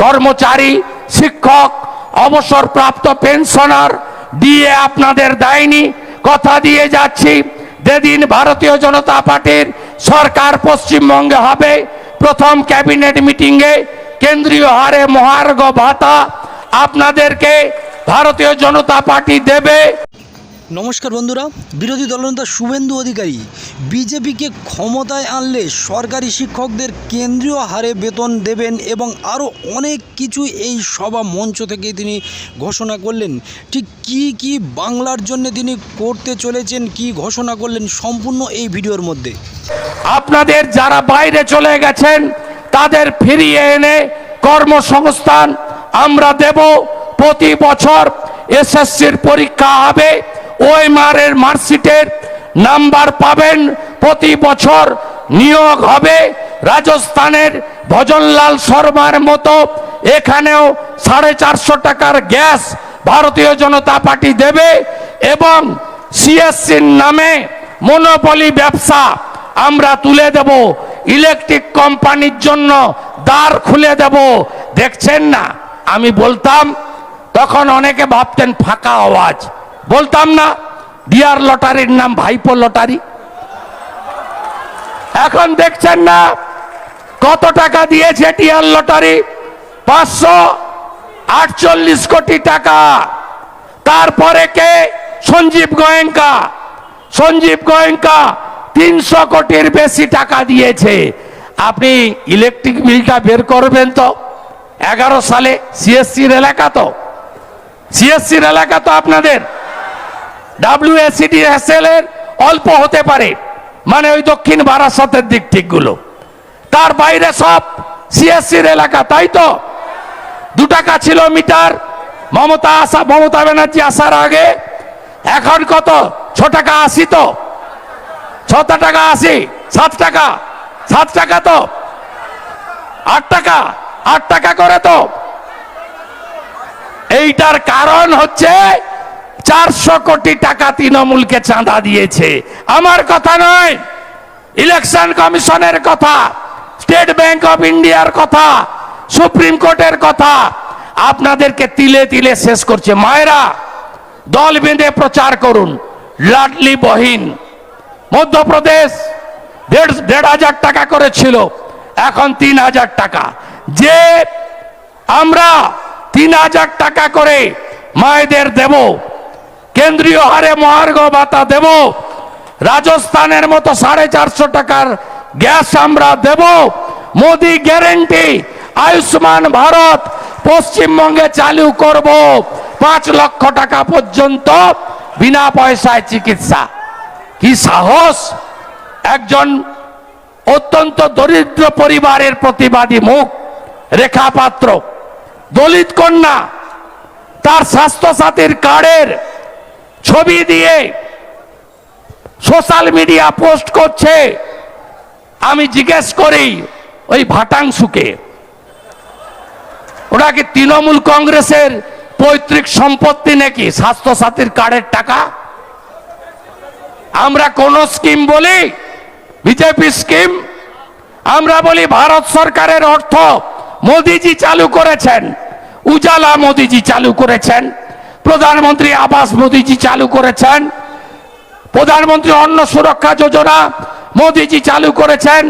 কর্মচারী, শিক্ষক, অবসরপ্রাপ্ত পেনশনার দিয়ে আপনাদের দেয়নি। কথা দিয়ে যাচ্ছি, যেদিন ভারতীয় জনতা পার্টির সরকার পশ্চিমবঙ্গে হবে, প্রথম ক্যাবিনেট মিটিংয়ে কেন্দ্রীয় হারে মহার্ঘ ভাতা আপনাদেরকে ভারতীয় জনতা পার্টি দেবে। নমস্কার বন্ধুরা, বিরোধী দলনেতা শুভেন্দু অধিকারী বিজেপিকে ক্ষমতায় আনলে সরকারি শিক্ষকদের কেন্দ্রীয় হারে বেতন দেবেন এবং আরও অনেক কিছু এই সভা মঞ্চ থেকে তিনি ঘোষণা করলেন। ঠিক কি বাংলার জন্য তিনি করতে চলেছেন, কি ঘোষণা করলেন, সম্পূর্ণ এই ভিডিওর মধ্যে। আপনাদের যারা বাইরে চলে গেছেন তাদের ফিরিয়ে এনে কর্মসংস্থান আমরা দেব। প্রতি বছর এসএসসির পরীক্ষা হবে, ওএমআর এর মার্কশিটের নাম্বার পাবেন। প্রতি বছর নিয়োগ হবে। রাজস্থানের ভজনলাল শর্মার মতো এখানেও 450 টাকার গ্যাস ভারতীয় জনতা পার্টি দেবে এবং সিএসসির নামে মনোপলি ব্যবসা আমরা তুলে দেব। ইলেকট্রিক কোম্পানির জন্য দ্বার খুলে দেব। দেখছেন না, আমি বলতাম তখন অনেকে ভাবতেন ফাঁকা আওয়াজ, বলতাম না ডিয়ার লটারির নাম ভাইপো লটারি। এখন দেখছেন না কত টাকা দিয়েছে ডিয়ার লটারি? 548 কোটি টাকা। তারপরে কে? সঞ্জীব গোয়েঙ্কা 300 কোটির বেশি টাকা দিয়েছে। আপনি ইলেকট্রিক বিলটা বের করবেন তো 11 সালে। সিএসসির এলাকা তো আপনাদের WSEDSL এর অল্প হতে পারে, মানে ওই দক্ষিণ বারাসতের দিক ঠিকগুলো, তার বাইরে সব সিএসসির এলাকা, তাই তো? 2 টাকা ছিল মিটার মমতা ব্যানার্জি আসার আগে। এখন কত? 6 টাকা 80 তো? 6 টাকা 80, 7 টাকা তো? 8 টাকা করে তো? এইটার কারণ হচ্ছে 400 কোটি টাকা তৃণমূলকে চাঁদা দিয়েছে। আমার কথা নয়, ইলেকশন কমিশনের কথা, স্টেট ব্যাংক অফ ইন্ডিয়ার কথা, সুপ্রিম কোর্টের কথা। আপনাদেরকে তিলে তিলে শেষ করছে। মায়েরা দল বেঁধে প্রচার করুন। লাডলি বহিন মধ্যপ্রদেশ 1,500 টাকা করেছিল, এখন 3,000 টাকা। যে আমরা 3,000 টাকা করে মায়েদের দেব, কেন্দ্রীয় হারে মহার্ঘ ভাতা দেব, রাজস্থানের মতো 450 টাকার গ্যাস আমরা দেব। মোদি গ্যারেন্টি আয়ুষ্মান ভারত পশ্চিমবঙ্গে চালু করব। 5 লক্ষ টাকা পর্যন্ত বিনা পয়সায় চিকিৎসা। কি সাহস! একজন অত্যন্ত দরিদ্র পরিবারের প্রতিবাদী মুখ রেখা পাত্র, দলিত কন্যা, তার স্বাস্থ্যসাথীর কার্ডের ছবি দিয়ে সোশ্যাল মিডিয়া পোস্ট করছে। আমি জিজ্ঞেস করি ওই ভাটাংশুকে, ওটা কি তৃণমূল কংগ্রেসের পৈতৃক সম্পত্তি নাকি স্বাস্থ্যসাথীর কার্ডের টাকা? আমরা কোন স্কিম বলি বিজেপি স্কিম, আমরা বলি ভারত সরকারের অর্থ মোদিজি চালু করেছেন। উজালা মোদিজি চালু করেছেন, প্রধানমন্ত্রী আবাস মোদিজি চালু করেছেন, প্রধানমন্ত্রী অন্ন সুরক্ষা যোজনা মোদিজি চালু করেছেন,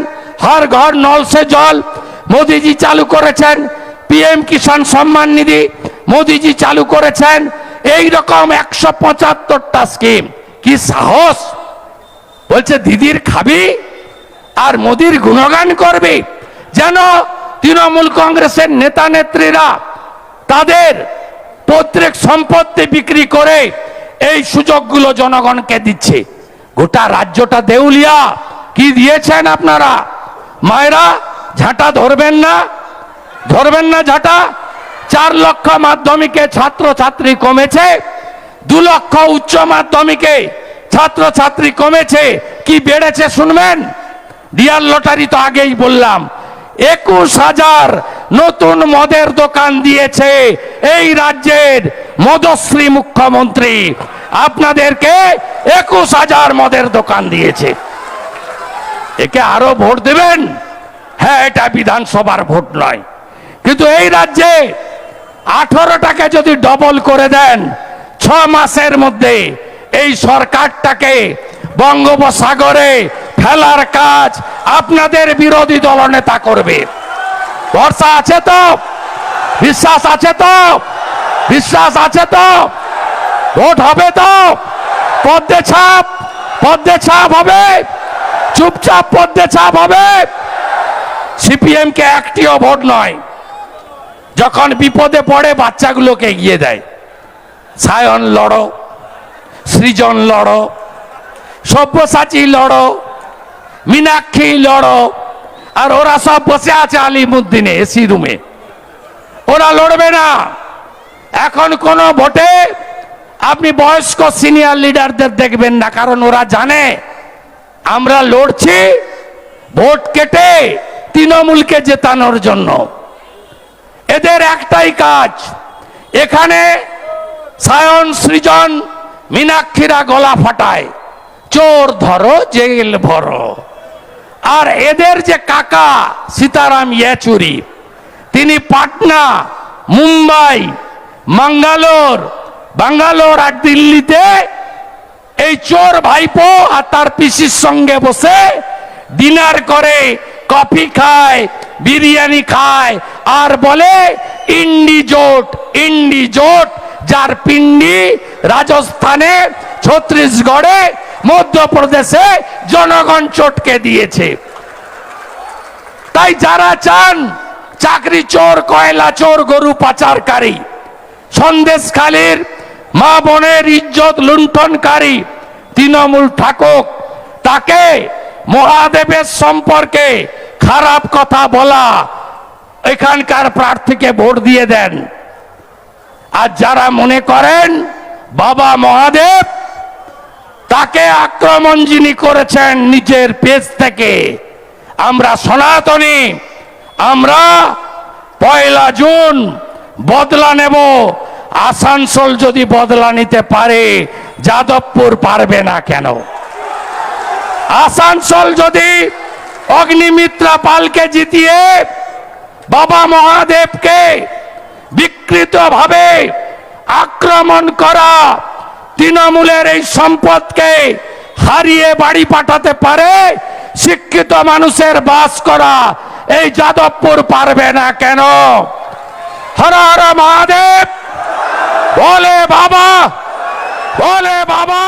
হর ঘর নল সে জল মোদিজি চালু করেছেন, PM কিষাণ সম্মান নিধি মোদিজি চালু করেছেন। এই রকম 175টা স্কিম। কি সাহস! বলছে দিদির খাবি আর মোদির গুণগান করবি। যেন তৃণমূল কংগ্রেসের নেতা নেত্রীরা তাদের পৈতৃক সম্পত্তি বিক্রি করে এই সুযোগগুলো জনগণকে দিচ্ছে। গোটা রাজ্যটা দেউলিয়া। কি দিয়েছেন আপনারা? মায়েরা ঝাঁটা ধরবেন না ঝাঁটা। 4 লক্ষ মাধ্যমিকে ছাত্রছাত্রী কমেছে, 2 লক্ষ উচ্চ মাধ্যমিকে ছাত্রছাত্রী কমেছে। কি বেড়েছে শুনবেন? ডিয়ার লটারি তো আগেই বললাম। 21,000 নতুন মদের দোকান দিয়েছে এই রাজ্যের মদশ্রী মুখ্যমন্ত্রী। আপনাদেরকে 21,000 মদের দোকান দিয়েছে। একে আরো ভোট দেবেন? হ্যাঁ, এটা বিধানসভার ভোট নয়, কিন্তু এই রাজ্যে 18টাকে যদি ডবল করে দেন 6 মাসের মধ্যে এই সরকারটাকে বঙ্গোপসাগরে ফেলার কাজ আপনাদের বিরোধী দলনেতা করবে। ভরসা আছে তো? বিশ্বাস আছে তো? বিশ্বাস আছে তো? ভোট হবে তো? পদ্মে ছাপ হবে, চুপচাপ পদ্মে ছাপ হবে। সিপিএম কে একটিও ভোট নয়, যখন বিপদে পড়ে বাচ্চাগুলোকে এগিয়ে দেয়। সায়ন লড়ো, সৃজন লড়ো, সব্যসাচী লড়ো, মীনাক্ষী লড়ো, আর ওরা সব বসে আছে আলিমুদ্দিনে এসি রুমে, ওরা লড়বে না। এখন কোন ভোটে আপনি বয়স্ক সিনিয়র লিডারদের দেখবেন না, কারণ ওরা জানে আমরা লড়ছি ভোট কেটে তৃণমূলকে জেতানোর জন্য। এদের একটাই কাজ, এখানে সায়ন সৃজন মীনাক্ষীরা গলা ফাটায়, চোর ধরো জেল ভরো। আর এদের যে কাকা সীতারাম ইয়েচুরি, তিনি পাটনা, মুম্বাই, বাঙ্গালোর আর দিল্লিতে এই চোর ভাইপো আর তার পিসির সঙ্গে বসে ডিনার করে, কফি খায়, বিরিয়ানি খায়, আর বলে ইন্ডি জোট, যার পিন্ডি রাজস্থানে, ছত্তিশগড়ে, মধ্যপ্রদেশে জনগণ চটকে দিয়েছে। তাই যারা চান চাকরি চোর, কয়লা চোর, গরু পাচারকারী, সন্দেশখালীর মা বোনের ইজ্জত লুণ্ঠনকারী তৃণমূল থাকুক, তাকে মহাদেবের সম্পর্কে খারাপ কথা বলা, এখানকার প্রার্থীকে ভোট দিয়ে দেন। আর যারা মনে করেন বাবা মহাদেব, তাকে আক্রমণ যিনি করেছেন নিজের পেজ থেকে, আমরা সনাতনী, আমরা 1 জুন বদলা নেব। আসানসোল যদি বদলা নিতে পারে, যাদবপুর পারবে না কেন? আসানসোল যদি অগ্নিমিত্রা পালকে জিতিয়ে বাবা মহাদেবকে বিকৃতভাবে আক্রমণ করা, তৃণমূলের এই সম্পদকে হারিয়ে বাড়ি পাঠাতে পারে, শিক্ষিত মানুষের বাস করা এই যাদবপুর পারবে না কেন? হর হর মহাদেব, বলে বাবা, বলে বাবা।